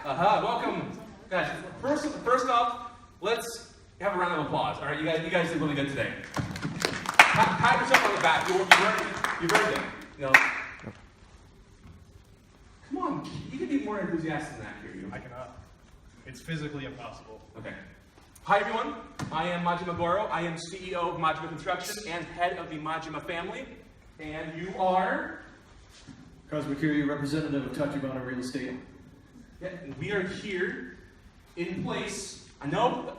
Welcome. Guys, first off, let's have a round of applause. All right, you guys did really good today. Pat yourself on the back. You've earned it. You know. Come on, you can be more enthusiastic than that, Kiryu. I cannot. It's physically impossible. Okay. Hi everyone. I am Majima Goro. I am CEO of Majima Construction and head of the Majima family. And you are? Kazuma Kiryu, representative of Tachibana Real Estate. Yeah, and we are here in place. I know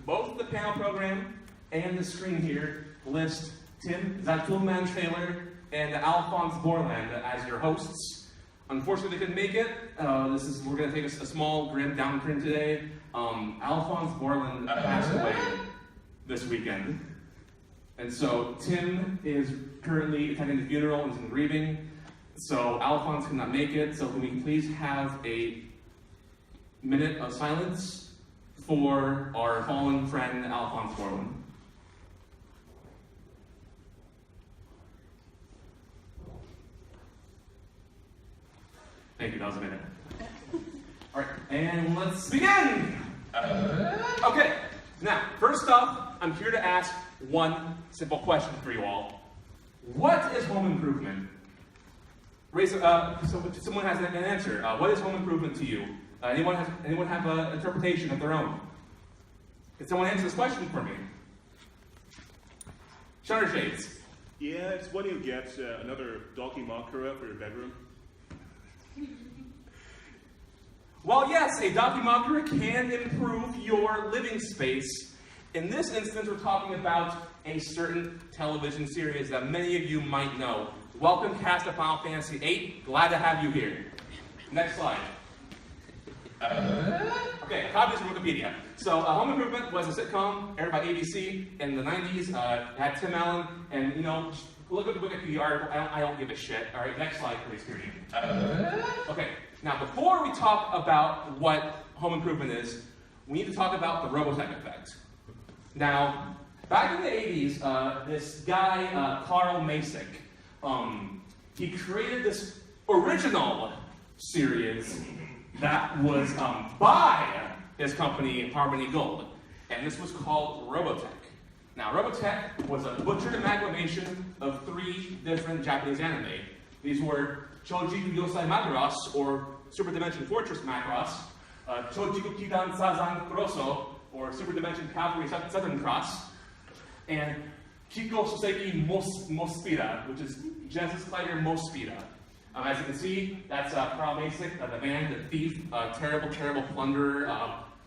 both the panel program and the screen here list Tim Zatulman Taylor and Alphonse Borland as your hosts. Unfortunately, they couldn't make it. We're going to take a small grim downturn today. Alphonse Borland passed away this weekend. And so Tim is currently attending the funeral and is in grieving. So Alphonse could not make it. So can we please have a minute of silence for our fallen friend, Alphonse Borland. Thank you, that was a minute. All right, and let's begin! Okay, now, first off, I'm here to ask one simple question for you all. What is home improvement? So someone has an answer. What is home improvement to you? Anyone have an interpretation of their own? Can someone answer this question for me? Shutter Shades. Yeah, it's when you get another Dakimakura for your bedroom. Well, yes, a Dakimakura can improve your living space. In this instance, we're talking about a certain television series that many of you might know. Welcome, cast of Final Fantasy VIII. Glad to have you here. Next slide. Okay, a copy from Wikipedia. So, Home Improvement was a sitcom aired by ABC in the 90s. It had Tim Allen, and look at the Wikipedia article. I don't give a shit. All right, next slide, please, Kiryu. Okay, now before we talk about what Home Improvement is, we need to talk about the Robotech effect. Now, back in the 80s, this guy, Carl Masick, he created this original series that was by his company, Harmony Gold, and this was called Robotech. Now, Robotech was a butchered amalgamation of 3 different Japanese anime. These were Chojiku Yosai Macross, or Super Dimension Fortress Macross, Chojiku Kidan Sazan Kuroso, or Super Dimension Cavalry Southern Cross, and Kiko Soseki Mospira, which is Genesis Fighter Mospira. As you can see, that's Carl Masick, the man, the thief, terrible, terrible plunderer,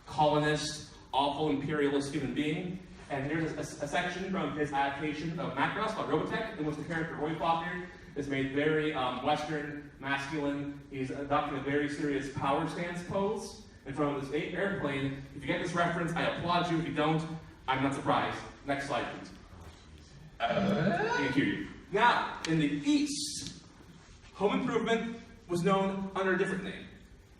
colonist, awful imperialist human being. And here's a section from his adaptation of Macross called Robotech, in which the character Roy Faulkner is made very Western, masculine. He's adopting a very serious power stance pose in front of this airplane. If you get this reference, I applaud you. If you don't, I'm not surprised. Next slide, please. Thank you. Now, in the East, Home Improvement was known under a different name.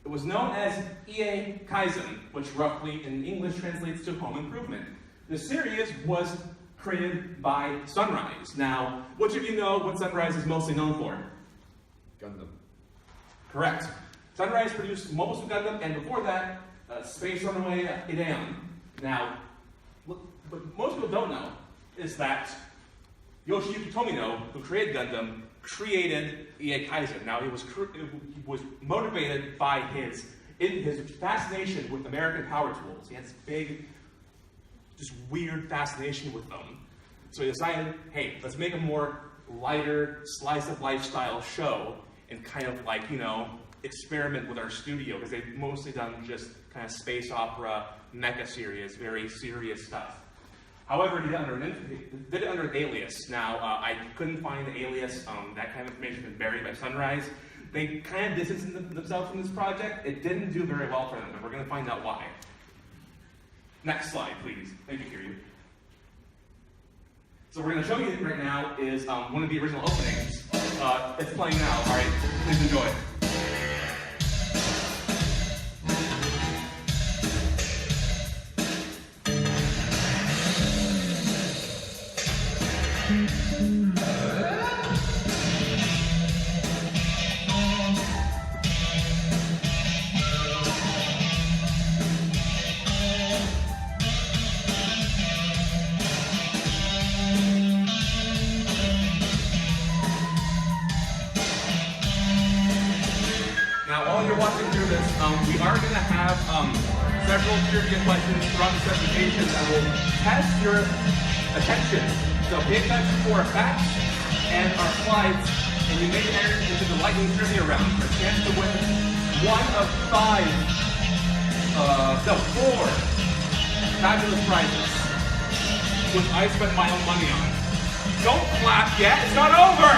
It was known as EA Kaizen, which roughly in English translates to Home Improvement. The series was created by Sunrise. Now, which of you know what Sunrise is mostly known for? Gundam. Correct. Sunrise produced Mobile Suit Gundam, and before that, Space Runaway Ideon. Now, what most people don't know is that Yoshiyuki Tomino, who created Gundam, created EA Kaizen. Now, he was motivated by his fascination with American power tools. He had this big, just weird fascination with them. So he decided, hey, let's make a more lighter, slice-of-life style show and kind of like, experiment with our studio, because they've mostly done just kind of space opera, mecha series, very serious stuff. However, he did it under an alias. Now, I couldn't find the alias. That kind of information has been buried by Sunrise. They kind of distanced themselves from this project. It didn't do very well for them, but we're going to find out why. Next slide, please. Thank you, Kiryu. So what we're going to show you right now is one of the original openings. It's playing now, all right? Please enjoy. listen through this, we are going to have several trivia questions throughout the presentation that will test your attention. So pay attention for our facts and our slides, and you may enter into the lightning trivia round for a chance to win one of four fabulous prizes, which I spent my own money on. Don't clap yet, it's not over!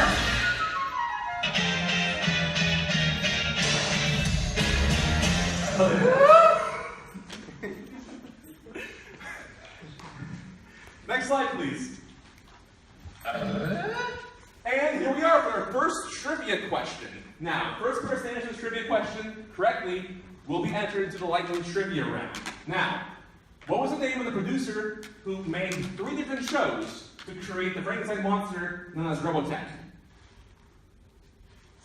Next slide, please. And here we are with our first trivia question. Now, first person to answer this trivia question correctly will be entered into the lightning trivia round. Now, what was the name of the producer who made 3 different shows to create the Frankenstein monster known as Robotech?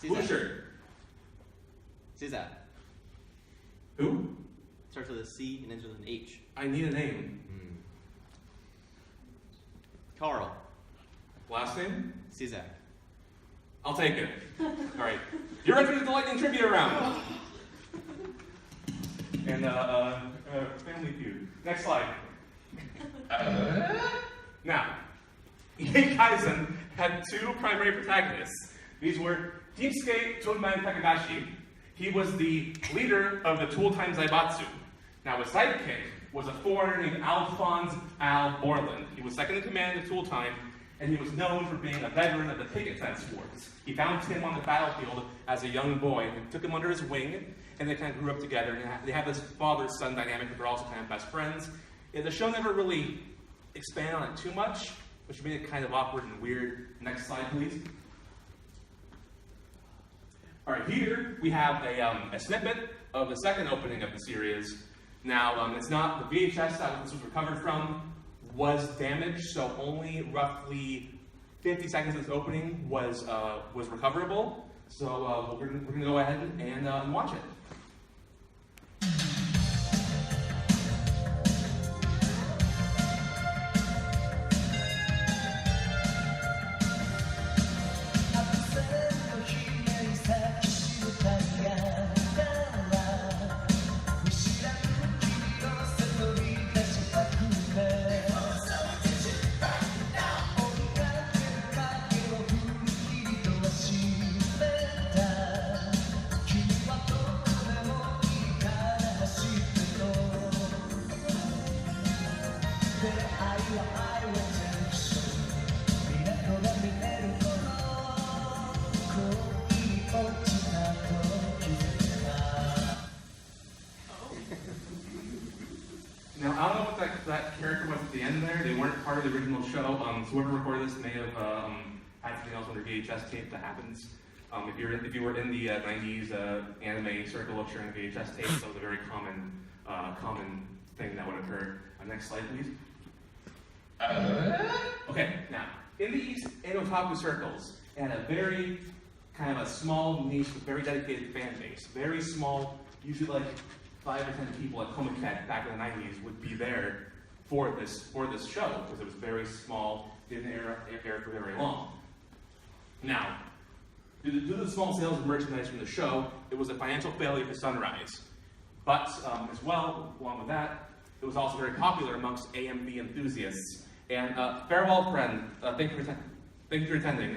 Blue shirt. Caesar. Who? Starts with a C and ends with an H. I need a name. Carl. Last name? Caesar. I'll take it. All right. You're entered into the lightning trivia round. And Family Feud. Next slide. Now, Ike Kaizen had 2 primary protagonists. These were Timusuke Takagashi. He was the leader of the Tool Time Zaibatsu. Now, his sidekick was a foreigner named Alphonse Al Borland. He was second in command of Tool Time, and he was known for being a veteran of the picket fence wars. He found him on the battlefield as a young boy and took him under his wing, and they kind of grew up together. And they have this father-son dynamic, but they're also kind of best friends. Yeah, the show never really expanded on it too much, which made it kind of awkward and weird. Next slide, please. All right, here we have a snippet of the second opening of the series. Now, it's not the VHS that this was recovered from was damaged, so only roughly 50 seconds of this opening was recoverable. So we're going to go ahead and watch it. Now, I don't know what that character was at the end there. They weren't part of the original show. So whoever recorded this may have had something else on their VHS tape that happens. If you were in the 90s anime circle of sharing VHS tapes, that was a very common thing that would occur. Next slide, please. Okay, now, in the East and otaku circles, it had a very kind of a small niche with very dedicated fan base. Very small, usually like 5 or 10 people at Comiket back in the 90s would be there for this show because it was very small, didn't air for very long. Now, due to the small sales of merchandise from the show, it was a financial failure for Sunrise. But as well, along with that, it was also very popular amongst AMV enthusiasts. And farewell, friend. Thank you for attending.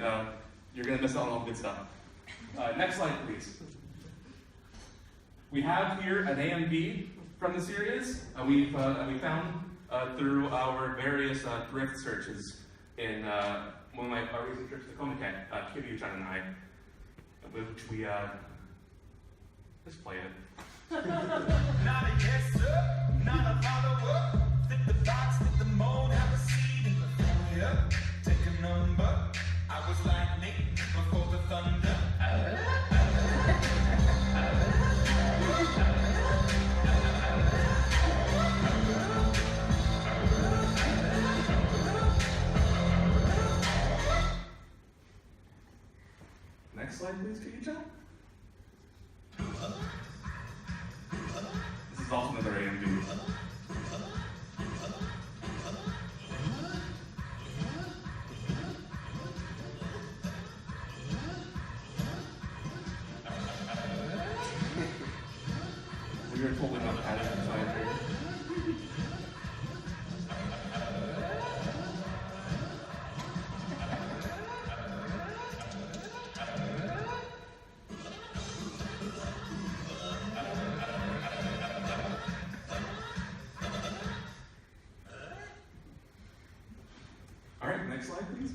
You're going to miss out on all the good stuff. Next slide, please. We have here an AMV from the series. We found through our various thrift searches in one of our recent trips to Komiket, Kiryu-chan and I, which we let's play it. Not a yes sir, not a follower. Fit the box, fit the mold, have a seat in the fire. Take a number. I was lightning before the thunder. Next slide, please, Kiryu-chan. This is also another AMV. So you're totally not panic inside here. Alright, next slide, please.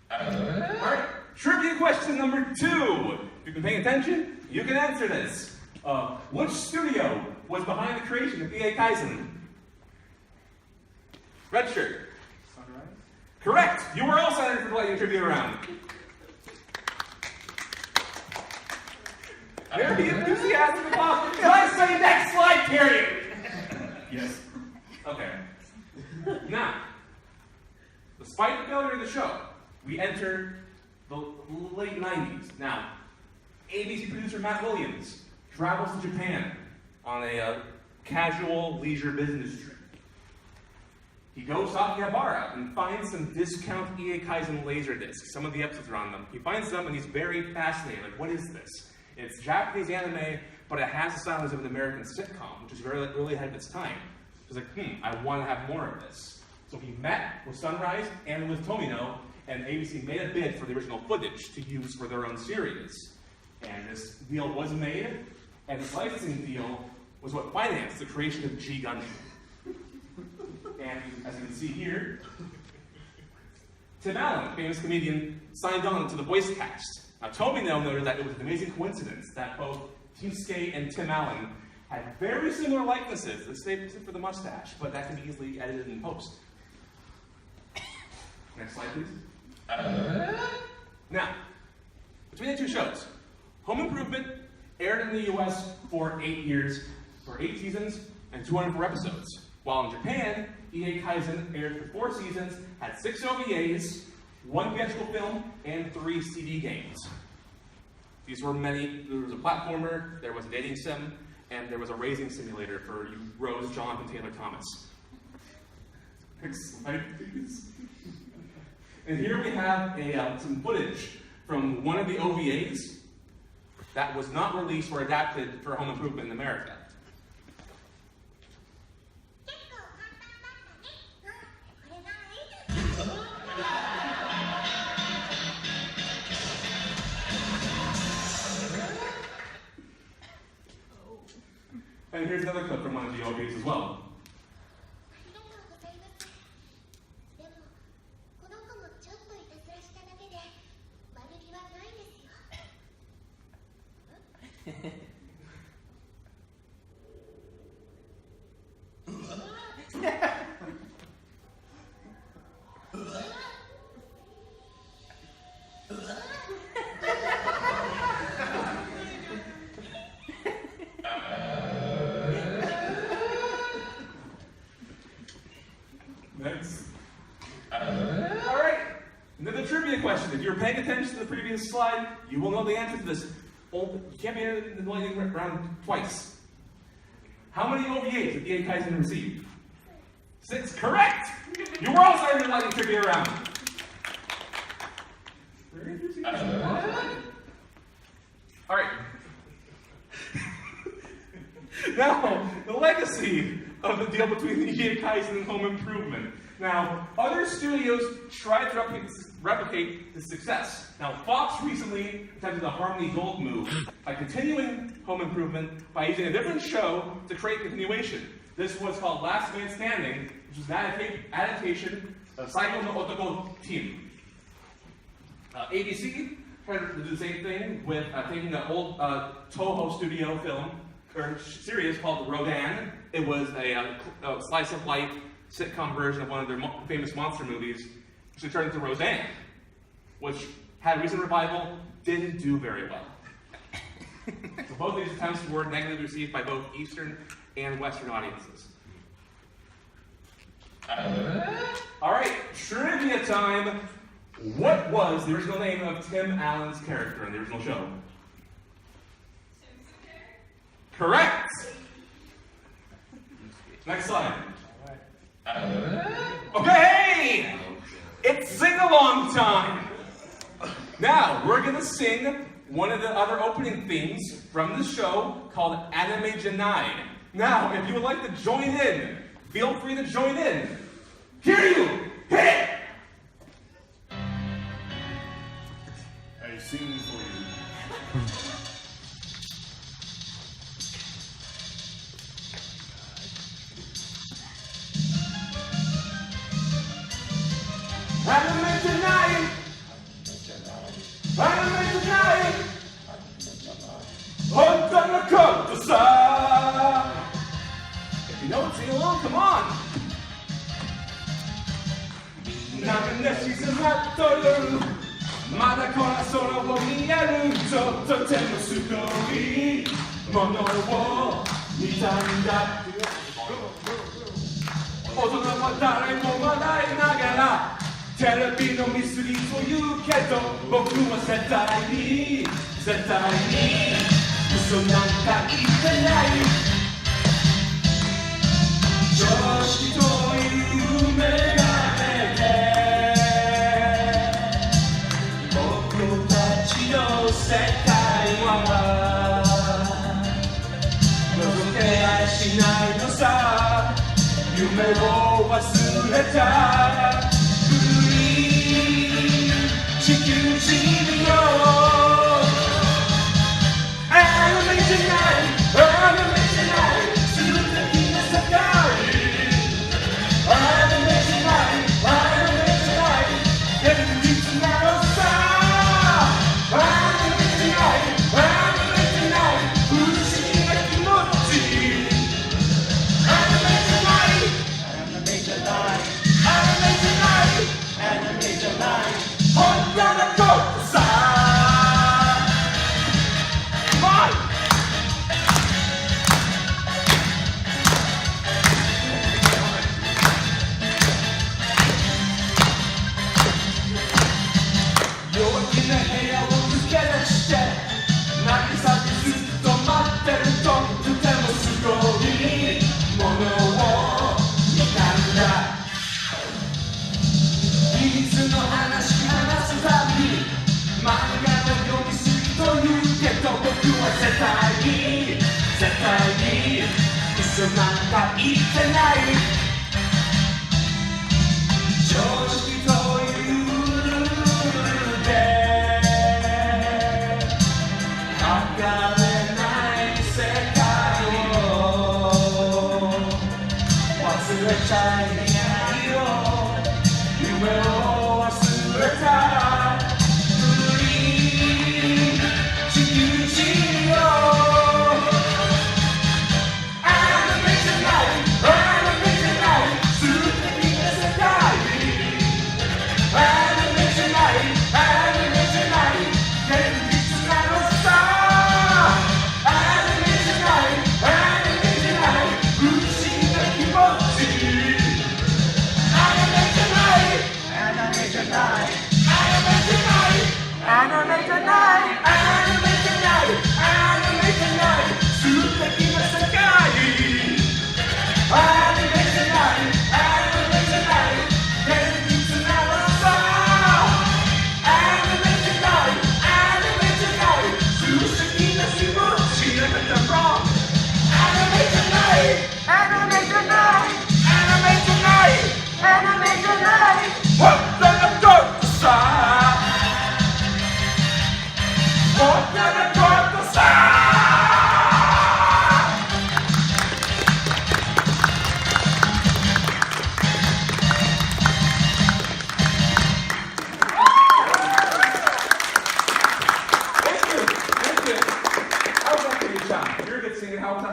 Alright, trivia question number 2. If you've been paying attention, you can answer this. Which studio was behind the creation of EA Kaizen? Red shirt. Sunrise? Correct! You were also entered for the lightning trivia round. Very enthusiastic about. Can I say next slide, Kiryu? Yes. Okay. Now, despite the failure of the show, we enter the late 90s. Now, ABC producer Matt Williams travels to Japan on a casual leisure business trip. He goes to Akihabara and finds some discount EA Kaizen laser discs. Some of the episodes are on them. He finds them and he's very fascinated. Like, what is this? It's Japanese anime, but it has the stylings of an American sitcom, which is really ahead of its time. He's like, I want to have more of this. So he met with Sunrise and with Tomino, and ABC made a bid for the original footage to use for their own series. And this deal was made, and this licensing deal was what financed the creation of G Gundam. And as you can see here, Tim Allen, famous comedian, signed on to the voice cast. Now, Tomino noted that it was an amazing coincidence that both Timusuke and Tim Allen had very similar likenesses, except for the mustache, but that can be easily edited in post. Next slide, please. Now, between the two shows, Home Improvement aired in the US for 8 years, for 8 seasons, and 204 episodes. While in Japan, EA Kaizen aired for 4 seasons, had 6 OVAs, 1 theatrical film, and 3 CD games. These were many. There was a platformer, there was a dating sim, and there was a racing simulator for you Rose, Jonathan, Taylor, Thomas. Next slide, please. And here we have some footage from one of the OVAs that was not released or adapted for Home Improvement in America. And here's another clip from one of the OVAs as well. Next. All right. Another trivia question. If you're paying attention to the previous slide, you will know the answer to this. You can't be in the lightning round twice. How many OVAs did EA Kaizen receive? 6. Correct. You were also in the lightning trivia round. Very interesting. All right. Now, the legacy of the deal between EA Kaizen and Home Improvement. Now, other studios tried to replicate the success. Now, Fox recently attempted the Harmony Gold move by continuing Home Improvement by using a different show to create continuation. This was called Last Man Standing, which was an adaptation of Saiko no Otoko Team. ABC tried to do the same thing with taking an old Toho studio film or series called Rodan. It was a slice of life sitcom version of one of their famous monster movies, which they turned into Roseanne, which had a recent revival, didn't do very well. So both these attempts were negatively received by both Eastern and Western audiences. All right, trivia time. What was the original name of Tim Allen's character in the original show? Correct! Next slide. Okay! It's sing-along time! Now, we're gonna sing one of the other opening themes from the show called Anime Janai. Now, if you would like to join in, feel free to join in. Kiryu, hit it! I sing for you. Anime Janai! Anime Janai! Honta no koto-sa! If you know it, sing along, come on! なんで静まっとるまだこの空を見えるちょっとでもすごいものを見たんだ大人は誰も笑いながらテレビの見過ぎと言うけど僕は絶対に嘘なんか言ってない常識という夢が世界は覗けやしないのさ夢を忘れた古い地球人よアニメじゃない素敵な世界アニメじゃない現実なのさ絶対に嘘なんか言ってない正直というルールで測れない世界を忘れちゃいないよ夢を忘れた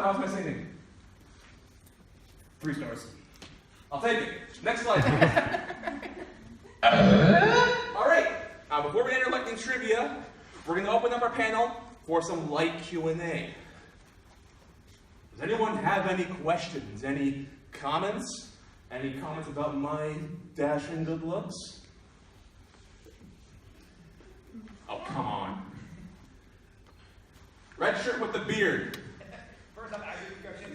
How's my singing? 3 stars. I'll take it. Next slide. All right. Before we enter lightning trivia, we're going to open up our panel for some light Q&A. Does anyone have any questions? Any comments? Any comments about my dashing good looks? Oh, come on. Red shirt with the beard. First up,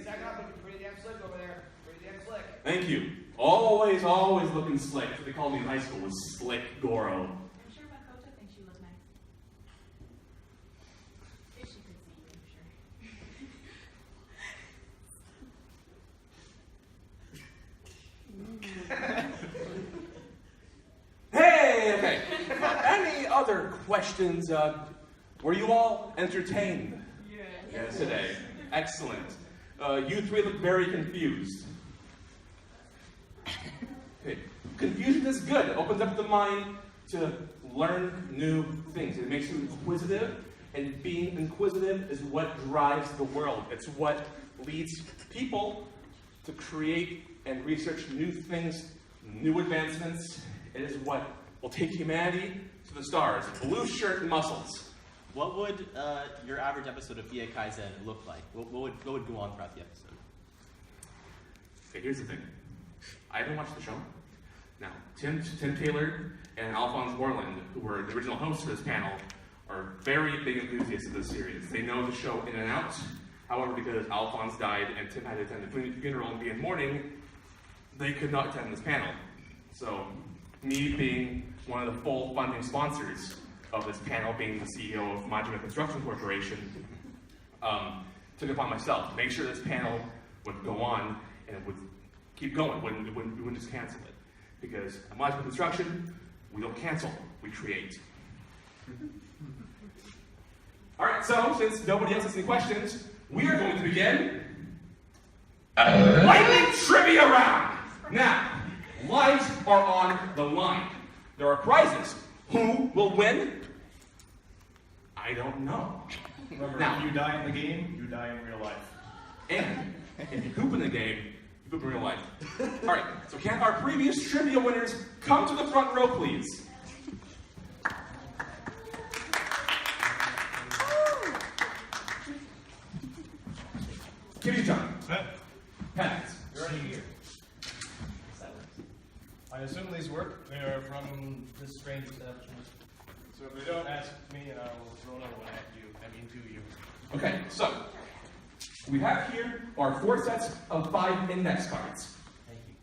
second up, looking pretty damn slick over there. Pretty damn slick. Thank you. Always looking slick. That's what they called me in high school, was Slick Goro. I'm sure Makoto thinks she looks nice. questions. Were you all entertained? Yes. Today. Excellent. You three look very confused. Okay. Confusion is good. It opens up the mind to learn new things. It makes you inquisitive, and being inquisitive is what drives the world. It's what leads people to create and research new things, new advancements. It is what will take humanity to the stars. Blue shirt and muscles. What would your average episode of Ie Kaizen look like? What would go on throughout the episode? Okay, here's the thing. I haven't watched the show. Now, Tim Taylor and Alphonse Borland, who were the original hosts for this panel, are very big enthusiasts of this series. They know the show in and out. However, because Alphonse died and Tim had to attend the funeral and be in mourning, they could not attend this panel. So, me being one of the full funding sponsors of this panel, being the CEO of Majima Construction Corporation, took it upon myself to make sure this panel would go on and it would keep going. We wouldn't just cancel it. Because at Majima Construction, we don't cancel, we create. Alright, so since nobody else has any questions, we are going to begin lightning trivia round. Now, lives are on the line. There are prizes. Who will win? I don't know. Remember, Now- if you die in the game, you die in real life. And if you poop in the game, you poop in real life. Alright, so can our previous trivia winners come to the front row, please? Kiryu-chan, pens. You're already here. I assume these work. They are from this strange establishment. So if they don't, ask me and I will throw another one at you. I mean to you. Okay, so we have here our 4 sets of 5 index cards. Thank you.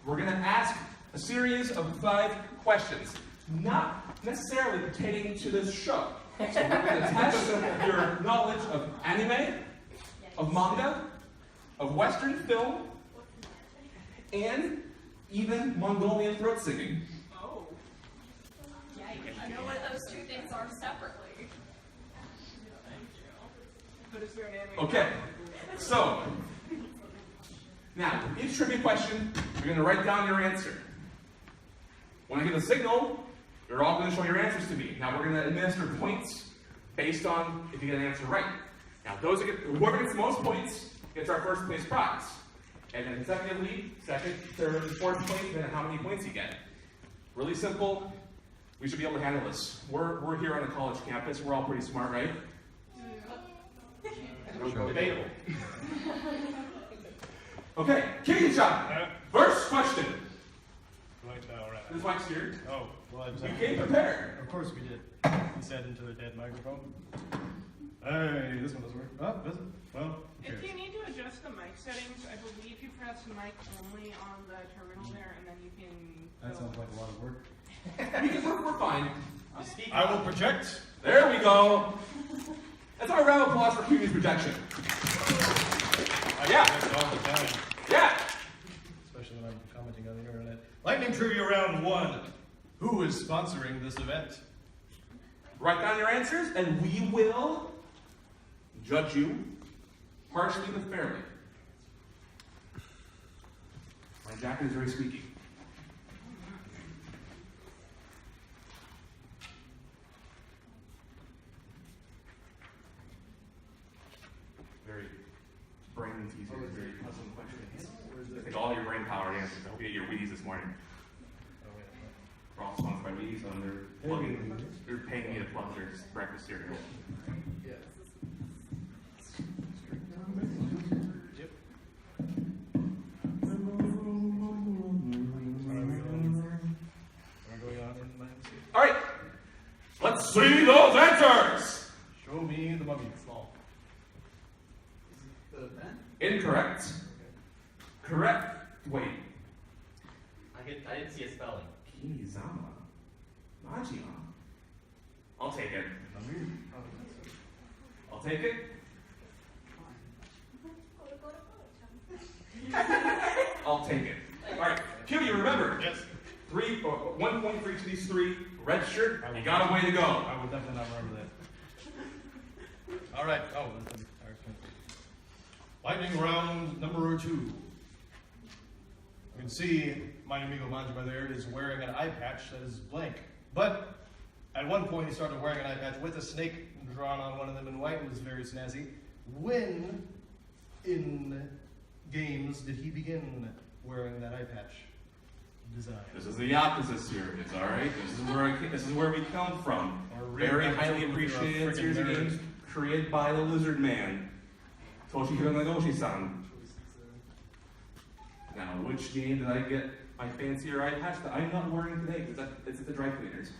We're going to ask a series of 5 questions, not necessarily pertaining to this show. So we're going to test your knowledge of anime, of manga, of Western film, and even Mongolian throat singing. Oh. Yikes. I know what those two things are separately. But is there an anime? Okay, so now each trivia question, you're going to write down your answer. When I give a signal, you're all going to show your answers to me. Now we're going to administer points based on if you get an answer right. Now whoever gets the most points gets our first place prize. And then consecutively, second, third, and fourth place, depending on how many points you get. Really simple. We should be able to handle this. We're here on a college campus. We're all pretty smart, right? Debatable. Okay, Kiryu-chan. First question. This mic's here. Oh, well, We came prepared. Of course we did. He said into the dead microphone. Hey, this one doesn't work. Oh, does it? Well, If you need to adjust the mic settings, I believe you press mic only on the terminal there, and then you can. that sounds like a lot of work. We're fine. I will project. There we go. That's our round of applause for Kiryu's projection. Yeah. Project all the time, Yeah. especially when I'm commenting on the internet. Lightning Trivia Round 1. Who is sponsoring this event? Write down your answers, and we will judge you partially but fairly. My jacket is very squeaky. Very brain teaser, very puzzling questions. I think all your brain powered answers. I hope you ate your Wheaties this morning. We're all sponsored by Wheaties, and they're paying me to plug their breakfast cereal. All right, let's see those answers. Show me the mummy. Small. Incorrect. Correct. Wait. I didn't see a spelling. Kizama. Majima. I'll take it. I'll take it. I'll take it. All right, Kiryu, remember. Yes. 1 point for each of these 3 red shirt, you got a way to go. I will definitely not remember that. All right. Oh, that's a, lightning round number 2. You can see my amigo Majima there is wearing an eye patch that is blank. But at one point he started wearing an eye patch with a snake drawn on one of them in white. It was very snazzy. When in games did he begin wearing that eye patch design? This is the Yakuza series, all right? This is where we come from. Very highly appreciated series of games created by the Lizard Man, Toshihiro Nagoshi-san. Now, which game did I get my fancier eye patch that I'm not wearing today? Because it's at the dry cleaners.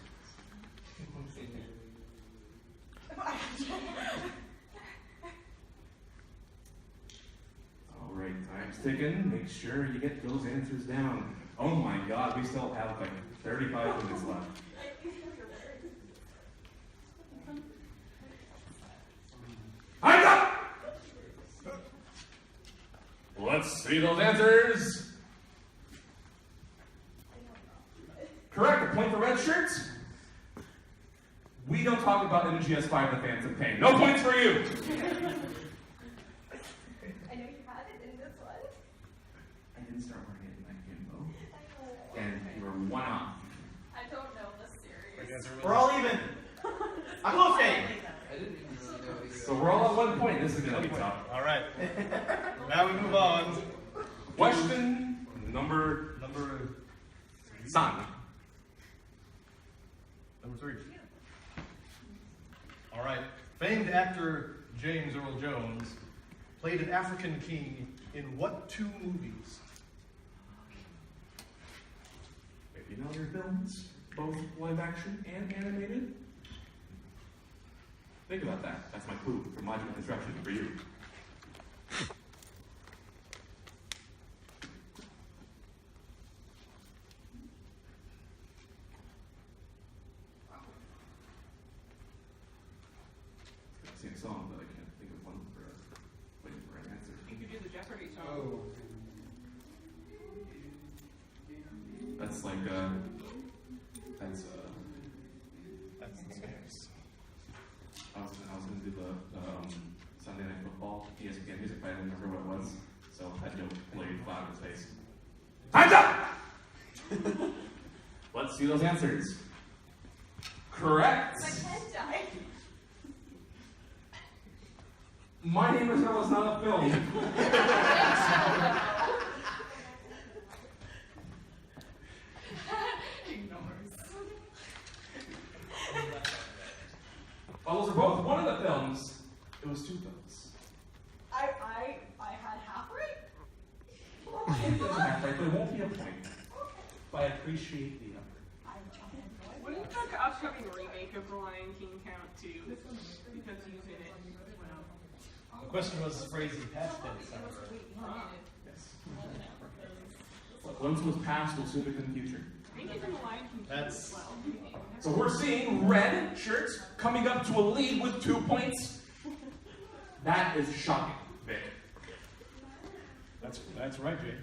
All right, time's ticking. Make sure you get those answers down. Oh my God, we still have like 35 minutes left. Hands up! Let's see those answers. Correct, a point for red shirts. We don't talk about MGS5 The Phantom Pain. No points for you! I know you had it in this one. I didn't start wearing it in that game though. And you were one off. I don't know the series. We're all even. I'm okay. So we're all at 1 point. This is going to be tough. All right. Now we move on. Question number San. Number 3. All right. Famed actor James Earl Jones played an African king in what 2 movies? If you know your films, both live action and animated, think about that. That's my clue for modular construction for you. I sing a song, but I can't think of one for waiting for an answer. You could do the Jeopardy song. That's like that's I was gonna do the Sunday Night Football ESPN music, but I didn't remember what it was, so that joke played flat in his face. Time's up! Let's see those answers. Correct. My head died. My Name is Earl is not a film. Well, those are both one of the films. It was 2 films. I had half right. It doesn't matter, but it won't be a point. But I appreciate the effort. Wouldn't the upcoming remake of The Lion King count too? Because he's in it as well. The question was the phrase in past tense. Yes. Once it was past, will soon become future. I think he's in The Lion King That's- as well. So we're seeing red shirts coming up to a lead with 2 points. That is shocking, Vic. That's right, Jay.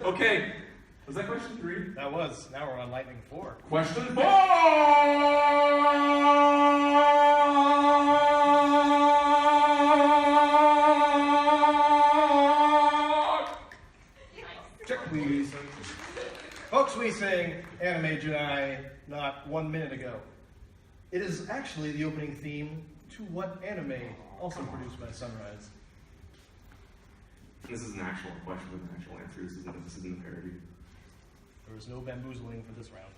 Okay, was that question 3? That was. Now we're on lightning 4. Question 4! Check, please. Folks, we sang Anime Jedi not 1 minute ago. It is actually the opening theme to what anime also produced by Sunrise? This is an actual question with an actual answer. This isn't a parody. There was no bamboozling for this round.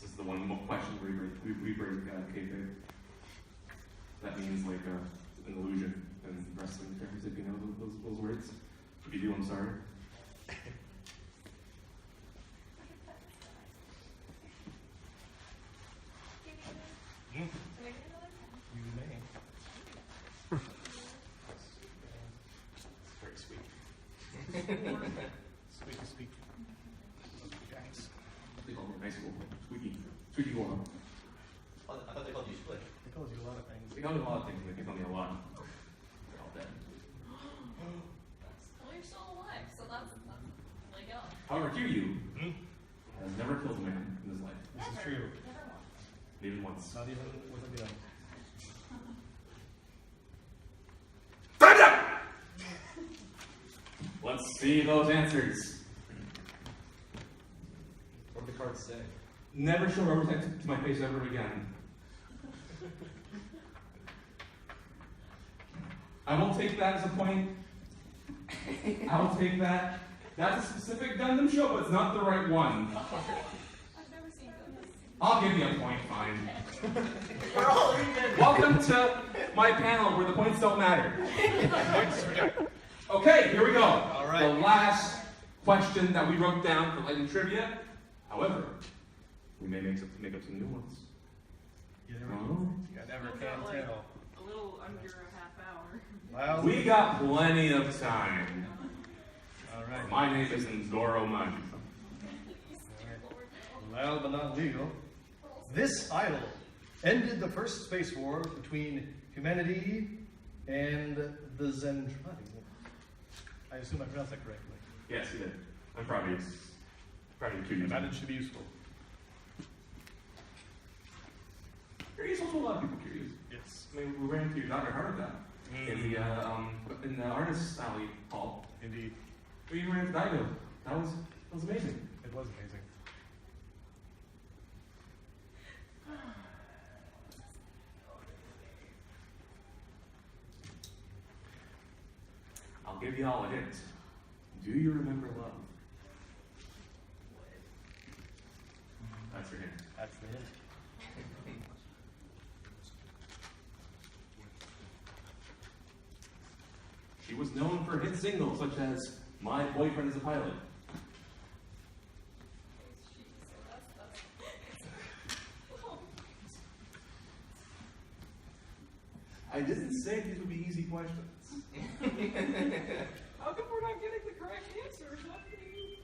This is the one question where we break kayfabe. That means like an illusion in wrestling terms, if you know those words. If you do, I'm sorry. You may. Very sweet. Squeaky. Guys. They call me in high school. Squeaky Goro. I thought they called you Split. They called you a lot of things. They call me a lot of things, and they call me a lot. They're all dead. Well, you're still alive, so that's really good. However, Kiryu has never killed a man in his life. This is true. Not even once. Not even with a gun. Time's up! Let's see those answers. What did the cards say? Never show rubber stamps to my face ever again. I will take that as a point. I will take that. That's a specific Gundam show, but it's not the right one. I've never seen those. I'll give you a point, fine. Welcome to my panel where the points don't matter. Okay, here we go. All right. The last question that we wrote down for Lightning Trivia. However, we may make up some new ones. You Oh. never We've can got, like, tell. a little under a half hour. Well, We got plenty of time. all right. My name isn't Goro Majima. Well, but not legal. This idol ended the first space war between humanity and the Zentradi. I assume I pronounced that correctly. Yes, you did. I'm proud of you. Proud of you too. I managed to be useful. You're useful to a lot of people, Kiryu. Yes. I mean, we ran into your daughter Haruka in the artist alley hall. Indeed. We ran into Daigo. That was amazing. It was amazing. I'll give you all a hint. Do you remember love? That's your hint. That's the hint. She was known for hit singles such as My Boyfriend is a Pilot. I didn't say these would be easy questions. How come we're not getting the correct answers? What do you...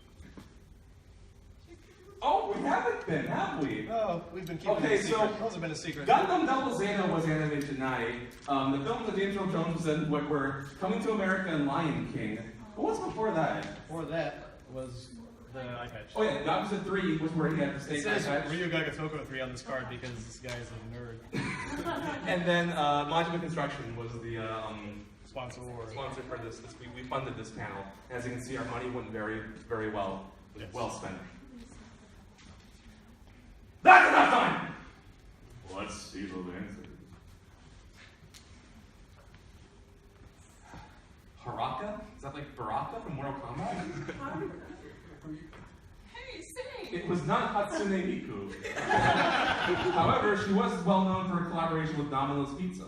Oh, we haven't been, have we? Oh, we've been keeping Okay, it a secret. so- Those have been a secret. Gundam Double Zeta was animated tonight. The film that James Earl Jones was in were Coming to America and Lion King. What was before that? Before that was the eye patch. Oh yeah, Yakuza 3 was where he had the It state says eye patch. Ryu Gagatoko 3 on this card because this guy's a nerd. And then Majima Construction was the Sponsor war. sponsor for this. We funded this panel. As you can see, our money went very, very well. It was Yes. well spent. That's enough time! Let's see those answers. Haraka? Is that like Baraka from Mortal Kombat? Hey, sing! It was not Hatsune Miku. However, she was well known for her collaboration with Domino's Pizza.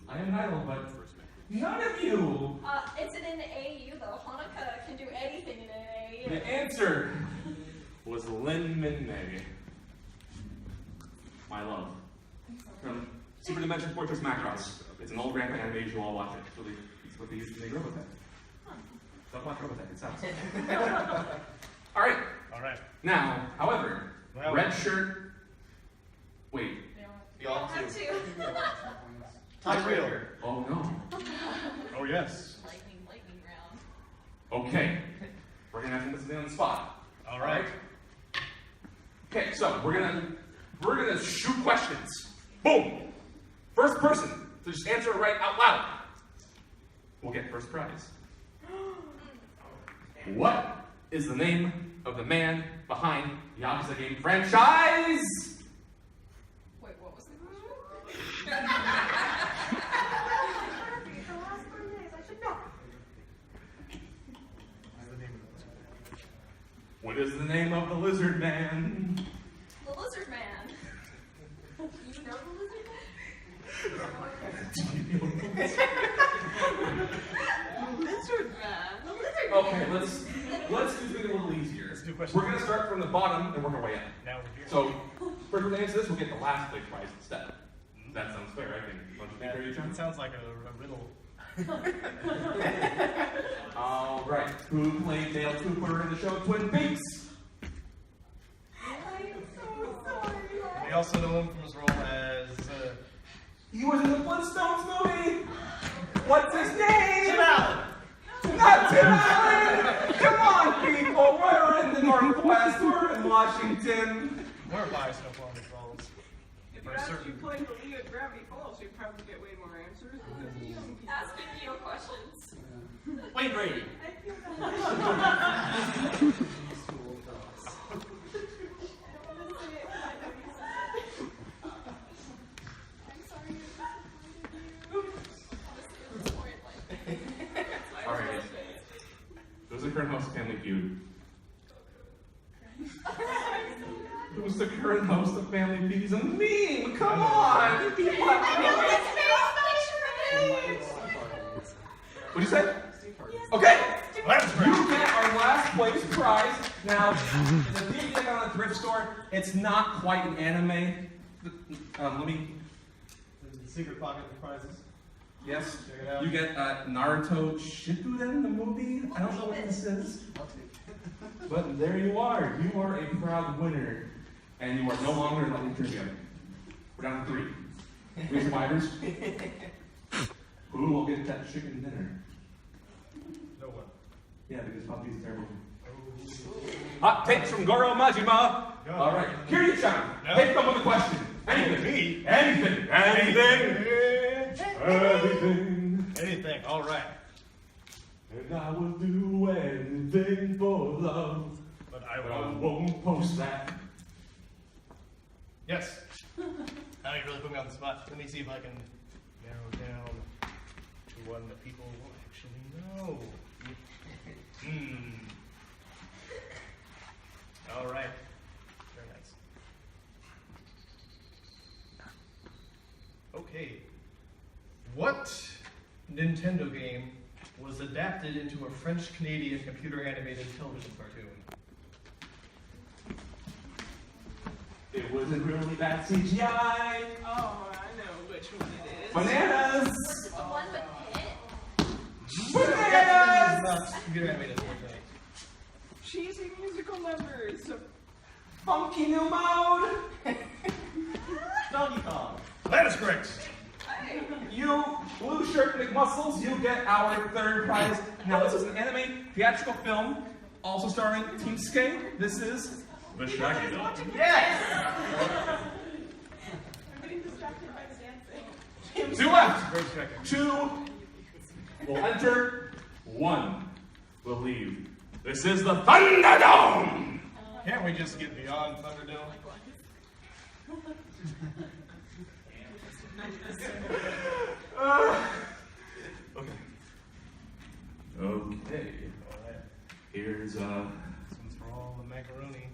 I am an idol, but none of you. It's in an AU though. Hanukkah can do anything in an AU. The answer was Lin Min Mei. My love. From Super Dimension Fortress Macross. It's an old rampant animation, you all watch it. It's what they used to make Robotech. Don't watch Robotech, it sucks. Alright, Alright. now, however, Well- red shirt. Wait. You all have to. Tiebreaker. Oh no. Oh yes. Lightning round. Okay. We're gonna have to put something on the spot. Alright. Okay, so we're gonna shoot questions. Boom! First person to just answer it right out loud will get first prize. What is the name of the man behind the Yakuza game franchise? Wait, what was the question? What is the name of the lizard man? The Lizard Man. You know the Lizard Man? Lizard man. The Lizard Man. Okay, let's do something a little easier. do questions. We're gonna start from the bottom and work our way up. Now we're here. So, first one to answer this will get the last big prize instead. That sounds fair, I think. Don't you think, Kiryu, John? It sounds like a riddle. All right. Who played Dale Cooper in the show Twin Peaks? I'm so sorry. We also know him from his role as He was in the Flintstones movie. What's his name? Tim Allen. Tim Allen! Come on, people! We're in the Northwest. We're in Washington. We're by Snow Falls Falls. If For you actually certain. play the lead at Gravity Falls, you'd probably get way more answers. Asking you questions. Wayne Brady. Alright. Who's the current host of Family Feud? Who's the current host of Family Feud? He's a meme! Come on! People have What'd you say? Okay! You get our last place prize. Now, the thing you get on a thrift store, it's not quite an anime. Let me. The secret pocket of prizes. Yes. Check it out. You get Naruto Shippuden, the movie. I don't know what this is. But there you are. You are a proud winner. And you are no longer in the trivia. We're down to 3. 3 survivors. Who will get that chicken dinner? No one. Yeah, because Puppy's terrible. Hot takes from Goro Majima. Go. All right. Kiryu-chan, take them with a question. Anything. Me? Anything. Anything. Anything. All right. And I will do anything for love. But I But I will. won't post that. Yes. Now you really put me on the spot. Let me see if I can narrow down to one that people will actually know. All right. Very nice. Okay. What Nintendo game was adapted into a French-Canadian computer-animated television cartoon? It wasn't really bad CGI. Oh, I know which one it is. Bananas. The one with Pit? Bananas. Not computer-animated, unfortunately. Cheesy musical numbers. Funky new mode. Donkey Kong. That is correct. You blue shirt McMuscles, you get our 3rd prize. Now this is an anime theatrical film, also starring Timusuke. This is The Shaggy Dog. Yes! I'm getting distracted by the dancing. 2 left. Great second. 2 will enter. 1 will leave. This is the Thunderdome. Can't we just get beyond Thunderdome? Okay. Okay. All right. Here's This one's for all the macaroni.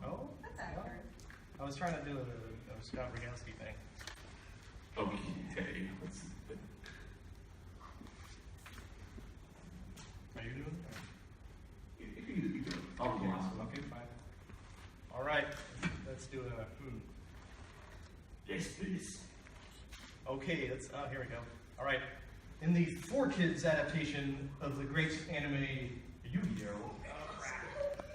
Oh? That's accurate. I was trying to do a Scott Rogowski thing. Okay. Let's see. Are you doing it? You do it. I'll do it. Okay, fine. All right. Let's do a Yes, please. Okay, let's, here we go. All right. In the 4Kids adaptation of the great anime Yu-Gi-Oh,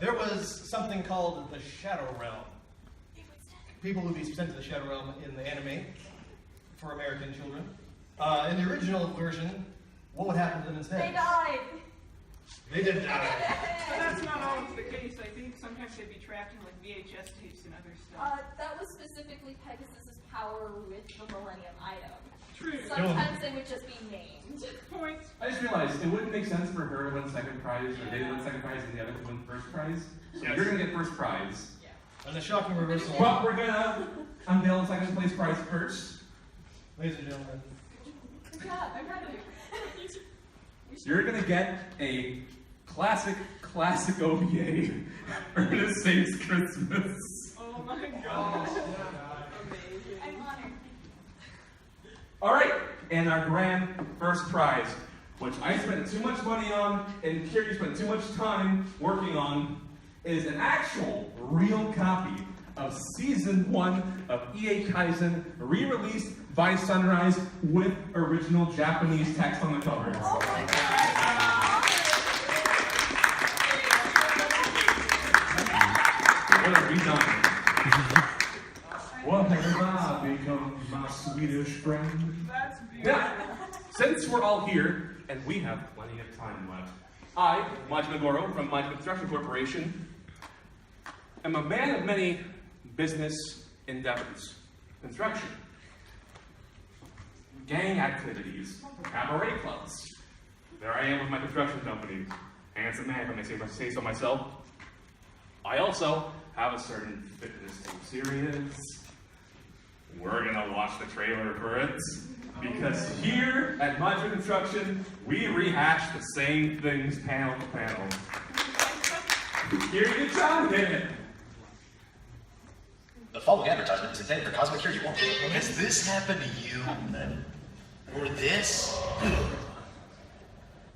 there was something called the Shadow Realm. People would be sent to the Shadow Realm in the anime for American children. In the original version, what would happen to them instead? They died. They did die. But that's not always the case. I think sometimes they'd be trapped in like VHS tapes and other stuff. That was specifically Pegasus's power with the Millennium Item. True. Sometimes they would just be named. Points. I just realized it wouldn't make sense for her to win 2nd prize, or they to win 2nd prize, and the other to win 1st prize. So Yes. you're gonna get 1st prize. And the shocking reversal, But we're gonna unveil the 2nd place prize first. ladies and gentlemen, Good job. I'm proud of you. You're gonna get a classic OVA, Ernest Saves Christmas. Oh my gosh. Amazing. I'm honored. All right, and our grand 1st prize, which I spent too much money on and Kiryu spent too much time working on, is an actual, real copy of Season 1 of EA Kaizen, re-released by Sunrise with original Japanese text on the cover. Oh my god. What have we done? What have I become, my Swedish friend? That's beautiful. Yeah. Since we're all here, and we have plenty of time left, I, Majima Goro from Majima Construction Corporation, am a man of many business endeavors. Construction, gang activities, cabaret clubs. There I am with my construction company. Handsome man, if I may say so myself. I also have a certain fitness series. We're gonna watch the trailer for it, because here at Majima Construction, we rehash the same things panel to panel. Here you go, hit it. The following advertisement is intended for Cosmic Kiryu only. Has this happened to you? Or this?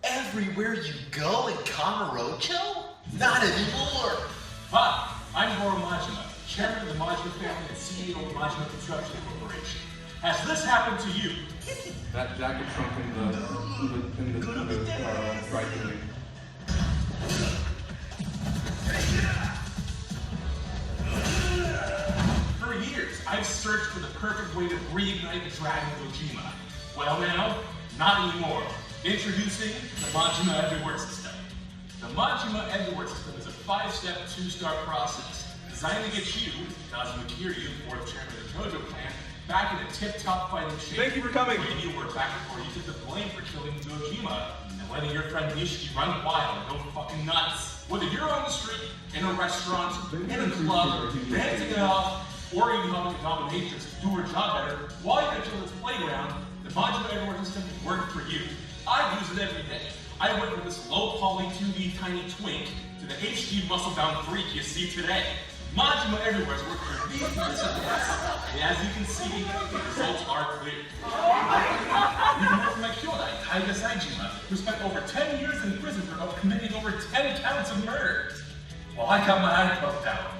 Everywhere you go in Kamurocho? Not anymore! Hi, I'm Goro Majima, chairman of the Majima family and CEO of Majima Construction Corporation. Has this happened to you? That jacket shrunk in the dry cleaning. For years, I've searched for the perfect way to reignite the Dragon Dojima. Well now, not anymore. Introducing the Majima Everywhere System. The Majima Everywhere System is a 5-step, 2-star process designed to get you, Kazuma Kiryu, 4th chairman of the Tojo clan, back in a tip-top fighting shape. Thank you for coming. Where you were back before you took the blame for killing Dojima and letting your friend Nishiki run wild and go fucking nuts. Whether you're on the street, in a restaurant, in a club, dancing it off, or you help the dominatrix do her job better while you're at children's playground, the Majima Everywhere System can work for you. I use it every day. I went from this low-poly 2D tiny twink to the HD muscle-bound freak you see today. Majima Everywhere's worked for these participants, and as you can see, the results are clear. Even more from my kyodai, Taiga Saijima, who spent over 10 years in prison for committing over 10 counts of murder. Well, I got my eye poked out.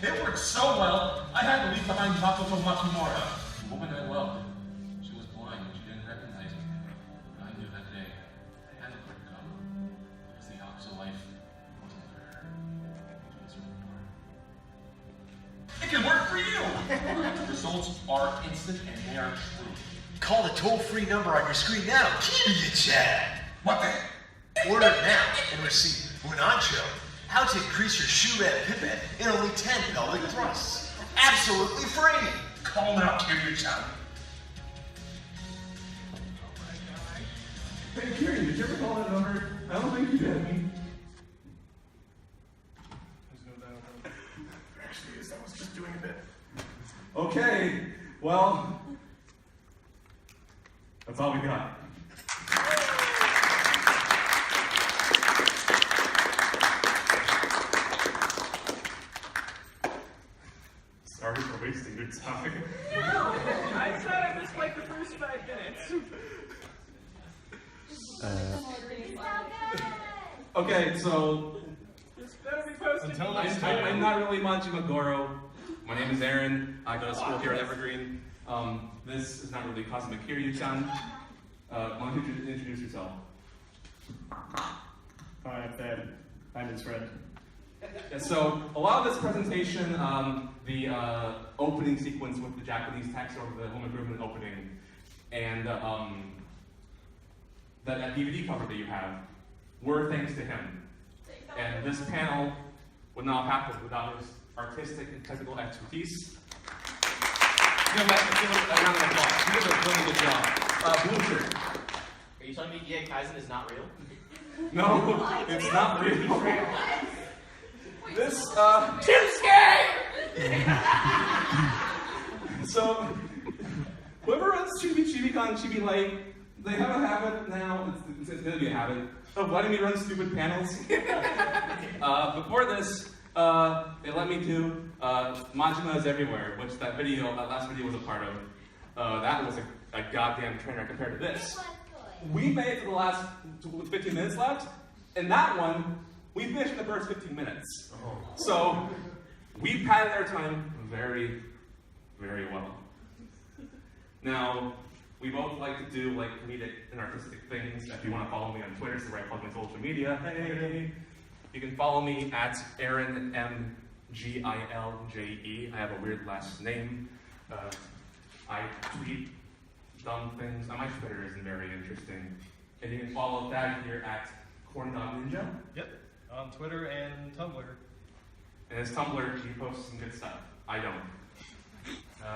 It worked so well, I had to leave behind Makoto Makimura, the woman I loved. She was blind and she didn't recognize me. I knew that day I had to let her go, because the Yakuza life wasn't for her. It was for more. It can work for you! The results are instant and they are true. Call the toll-free number on your screen now. Kiryu Chad! What the? Order it now and receive Unancho. How to increase your shoe-red pipette in only 10 pelvic thrusts. Absolutely free! Call now, Kiryu Chan. Hey, Kiryu, did you ever call that number? I don't think you did. Actually, I was just doing a bit. Okay, well, that's all we got. Sorry for wasting your time. No, I said I missed like the first 5 minutes. Okay, so This better be posted. Until next time. I'm not really Majima Goro. My name is Aaron. I go to school here at Evergreen. This is not really Cosmic Kiryu-chan. Why don't you introduce yourself? Hi, I'm Thad. I'm his friend. Yeah, so a lot of this presentation, the opening sequence with the Japanese text over the home improvement opening, and that DVD cover that you have, were thanks to him. And this panel would not have happened without his artistic and technical expertise. Give him a round of applause. He did a really good job. Blue shirt. Are you telling me EA Kaizen is not real? No, it's not real. This, Too scared! So, whoever runs Chibi-Con, Chibi Lite, they have a habit now, it's going to be a habit, of letting me run stupid panels. Before this, they let me do Majima is Everywhere, which that last video was a part of. That was a goddamn train wreck compared to this. We made it to the last 15 minutes left, and that one, we finished in the first 15 minutes. So, we padded our time very, very well. Now, we both like to do like comedic and artistic things. If you want to follow me on Twitter, it's the right plug in social media. Hey, you can follow me at Aaron MGILJE. I have a weird last name. I tweet dumb things. My Twitter isn't very interesting. And you can follow that here at Corndog Ninja. Yep, on Twitter and Tumblr. And his Tumblr, he posts some good stuff. I don't.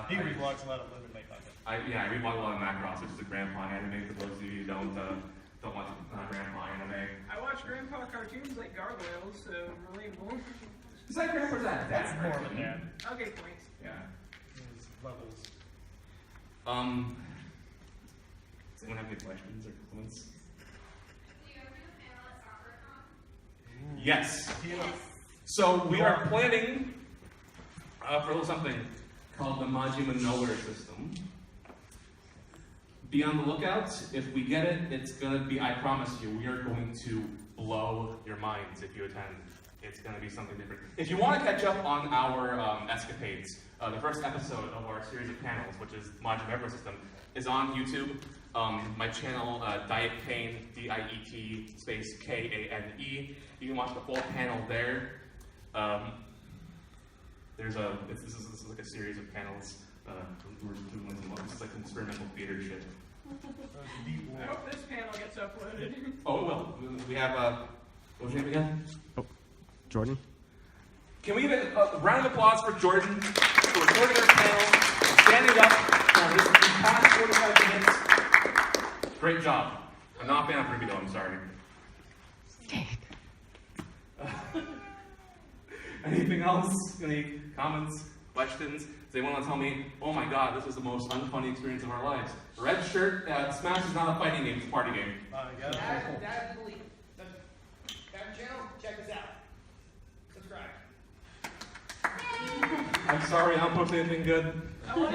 He reblogs a lot of Limit Make content. I reblog a lot of Macross, which is a grandpa anime for those of you who don't watch grandpa anime. I watch grandpa cartoons like Gargoyles, so relatable. Is that grandpa or is that dad? That's more of a dad. I'll get points. Yeah. His levels. Does anyone have any questions or comments? Yes. So we are planning for a little something called the Majima Nowhere System. Be on the lookout. If we get it, it's going to be, I promise you, we are going to blow your minds if you attend. It's going to be something different. If you want to catch up on our escapades, the first episode of our series of panels, which is Majima Nowhere System, is on YouTube. My channel, Diet Kane, D-I-E-T space K-A-N-E. You can watch the full panel there. This is like a series of panels. This is like experimental theater shit. I hope this panel gets uploaded. Oh, it will. We have, what's your name again? Oh, Jordan. Can we give a round of applause for Jordan for recording our panel, standing up for this past 45 minutes? Great job. I'm not a fan of Ruby though, I'm sorry. Anything else? Any comments, questions? Does anyone want to tell me, oh my god, this is the most unfunny experience of our lives? Red shirt, Smash is not a fighting game, it's a party game. That believe. That channel, check this out. Subscribe. I'm sorry, I don't post anything good. Oh,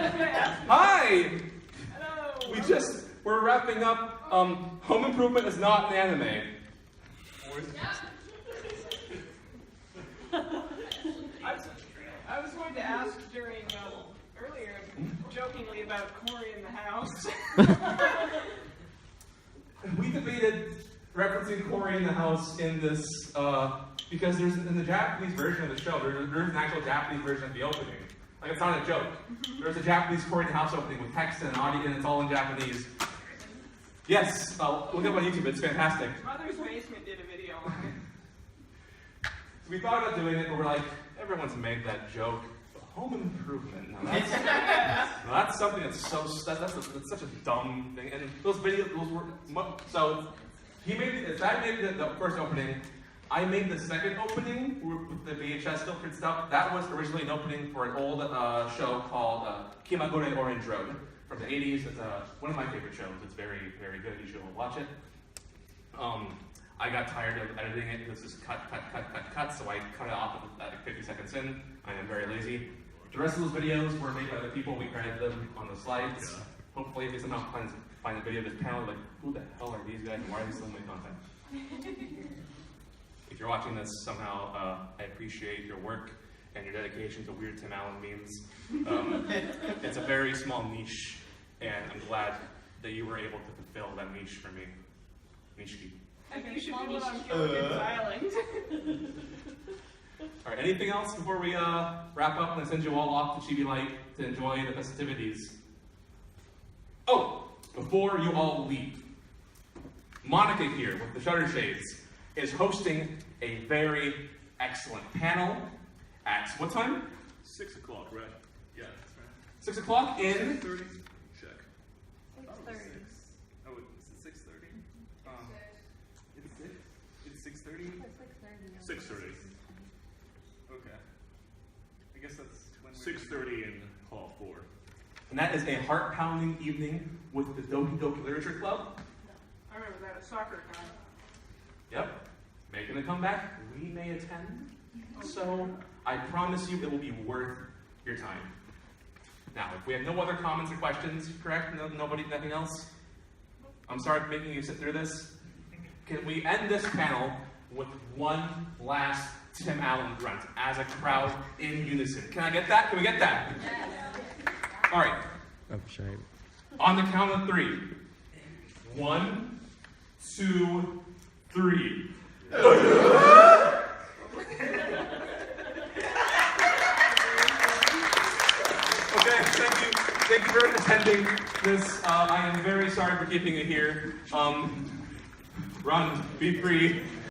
Hi! Hello! We're wrapping up, Home Improvement is not an anime. I was going to ask during, earlier, jokingly about Cory in the house. We debated referencing Cory in the house in this, because there's, in the Japanese version of the show, there's an actual Japanese version of the opening. Like, it's not a joke. There's a Japanese Cory in the house opening with text and audio, and it's all in Japanese. Yes, look up on YouTube, it's fantastic. Mother's Basement did a video on it. We thought about doing it, but we're like, everyone's made that joke. But Home Improvement, now that's something that's that's such a dumb thing. And those videos, so he made the first opening. I made the second opening with the VHS filtered stuff. That was originally an opening for an old show called Kimagure Orange Road from the 80s. It's one of my favorite shows. It's very, very good. You should all watch it. I got tired of editing it. It was just cut, so I cut it off at 50 seconds in. I am very lazy. The rest of those videos were made by the people. We credited them on the slides. Hopefully, if they somehow find a video of this panel, like, who the hell are these guys and why are they still making content? If you're watching this somehow, I appreciate your work and your dedication to weird Tim Allen memes. It's a very small niche, and I'm glad that you were able to fulfill that niche for me. Nishiki. I think you should do it on Gilligan's Island. Alright, anything else before we wrap up and send you all off to Chibi Lite to enjoy the festivities? Oh, before you all leave, Monica here with the Shutter Shades is hosting a very excellent panel at what time? 6 o'clock, right? Yeah, that's right. 6 o'clock in? 6:30? Check. 6:30. Oh, is it 6:30? It's 6:30? 6:30. Okay. I guess that's when 6:30 in Hall 4. And that is a heart-pounding evening with the Doki Doki Literature Club. I remember that at soccer time. Yep. Making a comeback. We may attend. So I promise you it will be worth your time. Now, if we have no other comments or questions, correct? Nobody, nothing else? I'm sorry for making you sit through this. Can we end this panel with one last Tim Allen grunt as a crowd in unison? Can I get that? Can we get that? Yes. All right. Oh, shame. On the count of 3. 1, 2, 3. Okay, thank you. Thank you very you're attending this, I am very sorry for keeping it here. Run, be free.